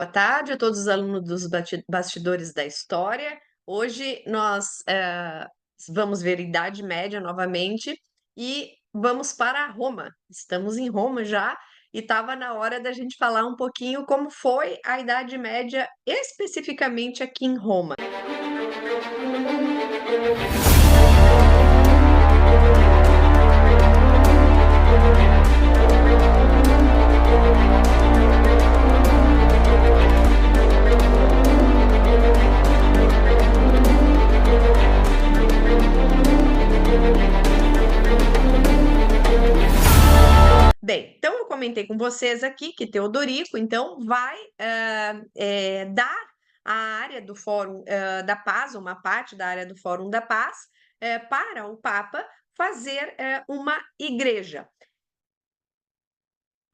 Boa tarde a todos os alunos dos bastidores da história. Hoje nós vamos ver Idade Média novamente e vamos para Roma. Estamos em Roma já e estava na hora da gente falar um pouquinho como foi a Idade Média especificamente aqui em Roma. Bem, então eu comentei com vocês aqui que Teodorico, então, vai dar a área do Fórum da Paz, uma parte da área do Fórum da Paz, para o Papa fazer uma igreja.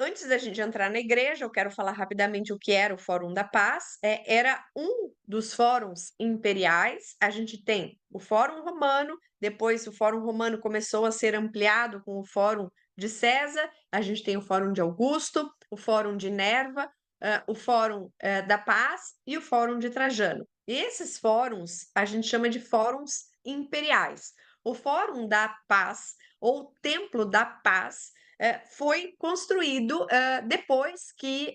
Antes da gente entrar na igreja, eu quero falar rapidamente o que era o Fórum da Paz. Era um dos fóruns imperiais. A gente tem o Fórum Romano, depois o Fórum Romano começou a ser ampliado com o Fórum de César, a gente tem o Fórum de Augusto, o Fórum de Nerva, o Fórum da Paz e o Fórum de Trajano. E esses fóruns a gente chama de fóruns imperiais. O Fórum da Paz, ou Templo da Paz, foi construído depois que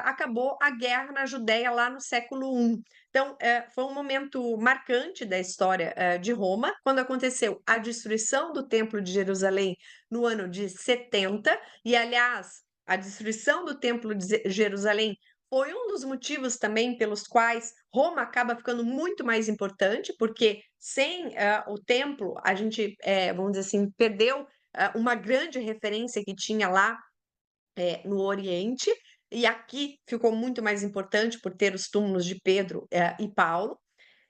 acabou a guerra na Judéia, lá no século I. Então, foi um momento marcante da história de Roma, quando aconteceu a destruição do Templo de Jerusalém no ano de 70, e, aliás, a destruição do Templo de Jerusalém foi um dos motivos também pelos quais Roma acaba ficando muito mais importante, porque sem o templo, a gente, vamos dizer assim, perdeu uma grande referência que tinha lá no Oriente, e aqui ficou muito mais importante por ter os túmulos de Pedro e Paulo.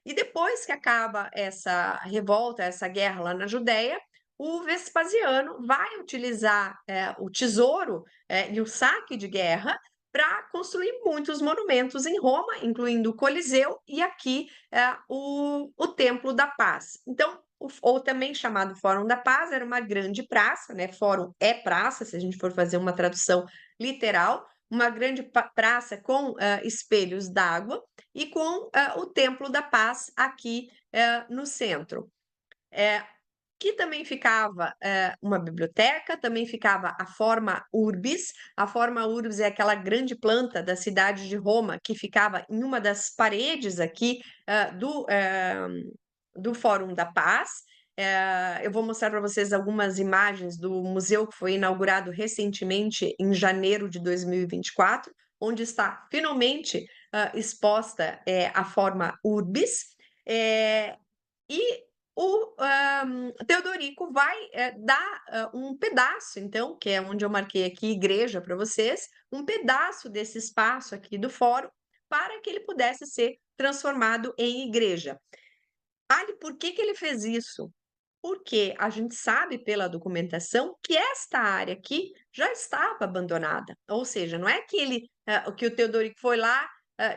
E depois que acaba essa revolta, essa guerra lá na Judéia, o Vespasiano vai utilizar o tesouro e o saque de guerra para construir muitos monumentos em Roma, incluindo o Coliseu e aqui o Templo da Paz. Então, ou também chamado Fórum da Paz, era uma grande praça, né? Fórum é praça, se a gente for fazer uma tradução literal, uma grande praça com espelhos d'água e com o Templo da Paz aqui no centro. Que também ficava uma biblioteca, também ficava a Forma Urbis. A Forma Urbis é aquela grande planta da cidade de Roma que ficava em uma das paredes aqui do Fórum da Paz. Eu vou mostrar para vocês algumas imagens do museu que foi inaugurado recentemente, em janeiro de 2024, onde está finalmente exposta a Forma Urbis. E o Teodorico vai dar um pedaço, então, que é onde eu marquei aqui igreja para vocês, um pedaço desse espaço aqui do fórum, para que ele pudesse ser transformado em igreja. Por que que ele fez isso? Porque a gente sabe pela documentação que esta área aqui já estava abandonada. Ou seja, não é que que o Teodorico foi lá,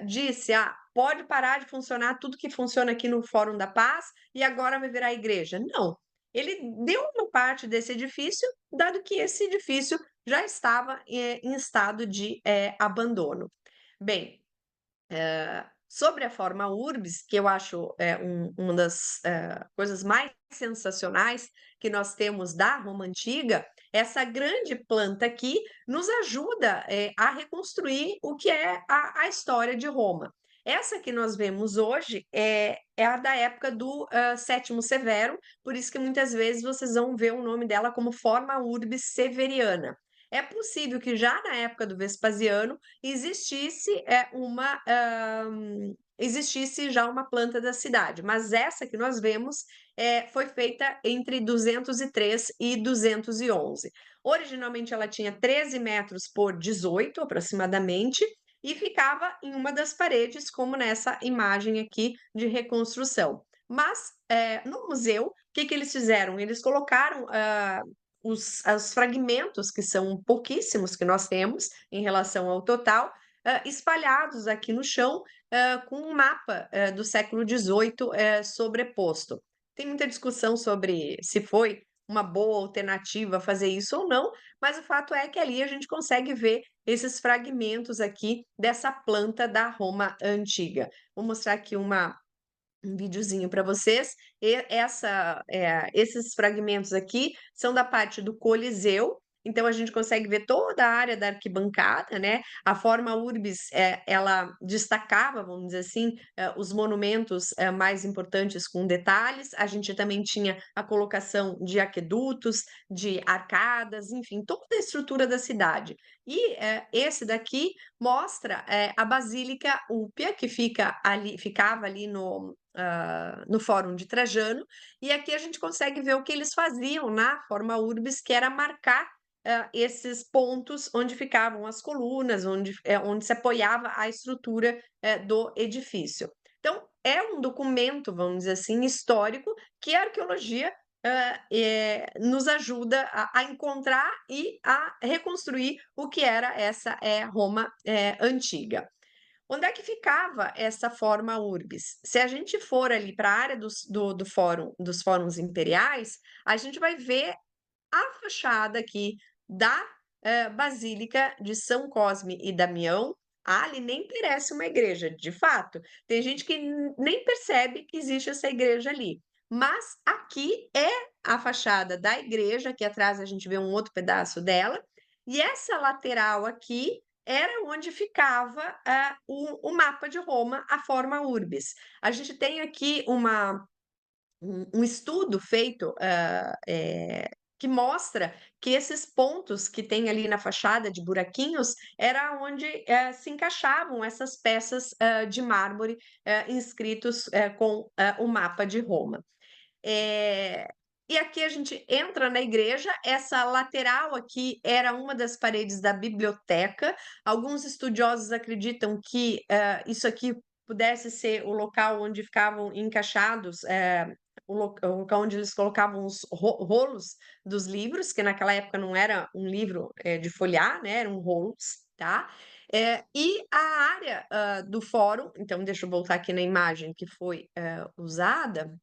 disse: "Ah, pode parar de funcionar tudo que funciona aqui no Fórum da Paz e agora vai virar igreja". Não, ele deu uma parte desse edifício, dado que esse edifício já estava em estado de abandono. Bem, sobre a Forma Urbis, que eu acho uma das coisas mais sensacionais que nós temos da Roma Antiga, essa grande planta aqui nos ajuda a reconstruir o que é a história de Roma. Essa que nós vemos hoje é a da época do Sétimo Severo, por isso que muitas vezes vocês vão ver o nome dela como Forma Urbis Severiana. É possível que já na época do Vespasiano existisse já uma planta da cidade, mas essa que nós vemos foi feita entre 203 e 211. Originalmente ela tinha 13 metros por 18, aproximadamente, e ficava em uma das paredes, como nessa imagem aqui de reconstrução. Mas no museu, o que que eles fizeram? Eles colocaram os fragmentos, que são pouquíssimos que nós temos em relação ao total, espalhados aqui no chão, com um mapa do século XVIII sobreposto. Tem muita discussão sobre se foi uma boa alternativa fazer isso ou não, mas o fato é que ali a gente consegue ver esses fragmentos aqui dessa planta da Roma antiga. Vou mostrar aqui um videozinho para vocês. Esses fragmentos aqui são da parte do Coliseu, então a gente consegue ver toda a área da arquibancada, né? A forma urbis, ela destacava, vamos dizer assim, os monumentos mais importantes com detalhes. A gente também tinha a colocação de aquedutos, de arcadas, enfim, toda a estrutura da cidade. E esse daqui mostra a Basílica Úpia, que ficava ali no Fórum de Trajano, e aqui a gente consegue ver o que eles faziam na forma urbis, que era marcar esses pontos onde ficavam as colunas, onde se apoiava a estrutura do edifício. Então, é um documento, vamos dizer assim, histórico, que a arqueologia nos ajuda a encontrar e a reconstruir o que era essa Roma antiga. Onde é que ficava essa forma urbis? Se a gente for ali para a área do fórum, dos fóruns imperiais, a gente vai ver a fachada aqui da Basílica de São Cosme e Damião. Ali nem parece uma igreja, de fato. Tem gente que nem percebe que existe essa igreja ali. Mas aqui é a fachada da igreja, aqui atrás a gente vê um outro pedaço dela, e essa lateral aqui era onde ficava o mapa de Roma, a forma urbis. A gente tem aqui um estudo feito que mostra que esses pontos que tem ali na fachada de buraquinhos era onde se encaixavam essas peças de mármore inscritos com o mapa de Roma. É, e aqui a gente entra na igreja, essa lateral aqui era uma das paredes da biblioteca. Alguns estudiosos acreditam que isso aqui pudesse ser o local onde ficavam encaixados, o local onde eles colocavam os rolos dos livros, que naquela época não era um livro de folhear, né? Eram rolos, tá? E a área do fórum, então deixa eu voltar aqui na imagem que foi usada.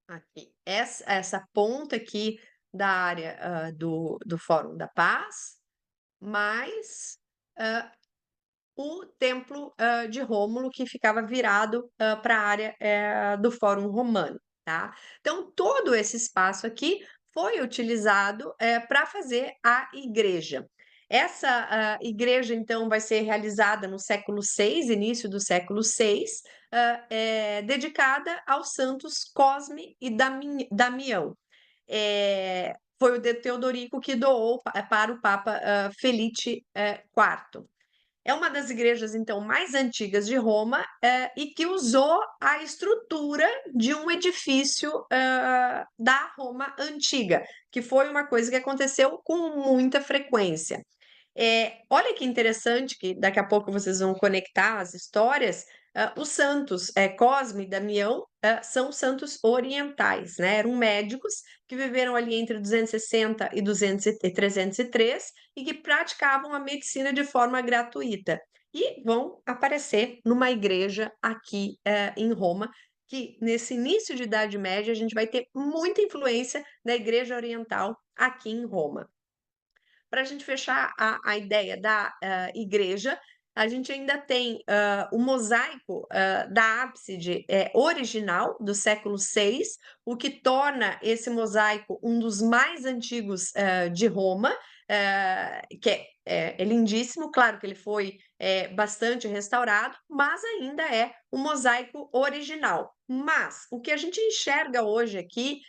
Aqui. Essa ponta aqui da área do Fórum da Paz, mais o Templo de Rômulo, que ficava virado para a área do Fórum Romano, tá? Então, todo esse espaço aqui foi utilizado para fazer a igreja. Essa igreja, então, vai ser realizada no século VI, início do século VI, dedicada aos santos Cosme e Damião. Foi o de Teodorico que doou para o Papa Felice IV. É uma das igrejas, então, mais antigas de Roma e que usou a estrutura de um edifício da Roma antiga, que foi uma coisa que aconteceu com muita frequência. Olha que interessante, que daqui a pouco vocês vão conectar as histórias. Os santos Cosme e Damião são santos orientais, né? Eram médicos que viveram ali entre 260 e 303 e que praticavam a medicina de forma gratuita. E vão aparecer numa igreja aqui em Roma, que nesse início de Idade Média a gente vai ter muita influência da Igreja Oriental aqui em Roma. Para a gente fechar a ideia da igreja, a gente ainda tem o mosaico da ábside original do século VI, o que torna esse mosaico um dos mais antigos de Roma, que é lindíssimo, claro que ele foi bastante restaurado, mas ainda é o mosaico original. Mas o que a gente enxerga hoje aqui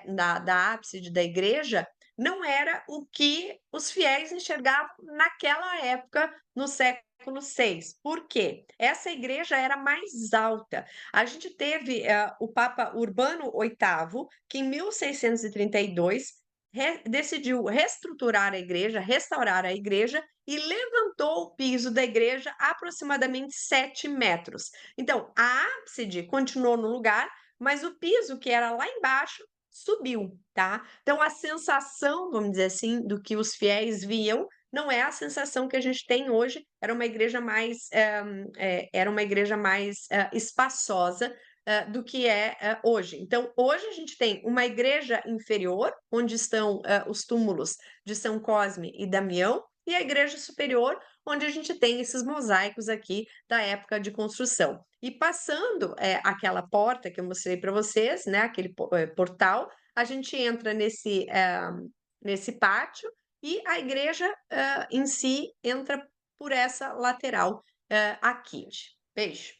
da ábside da igreja não era o que os fiéis enxergavam naquela época, no século VI. Por quê? Essa igreja era mais alta. A gente teve o Papa Urbano VIII, que em 1632 decidiu reestruturar a igreja, restaurar a igreja e levantou o piso da igreja aproximadamente 7 metros. Então, a ábside continuou no lugar, mas o piso, que era lá embaixo, subiu, tá? Então a sensação, vamos dizer assim, do que os fiéis viam não é a sensação que a gente tem hoje, era uma igreja mais, espaçosa, do que é, hoje. Então, hoje a gente tem uma igreja inferior, onde estão, os túmulos de São Cosme e Damião, e a igreja superior, onde a gente tem esses mosaicos aqui da época de construção. E passando, aquela porta que eu mostrei para vocês, né, aquele portal, a gente entra nesse pátio e a igreja, em si entra por essa lateral, aqui. Beijo.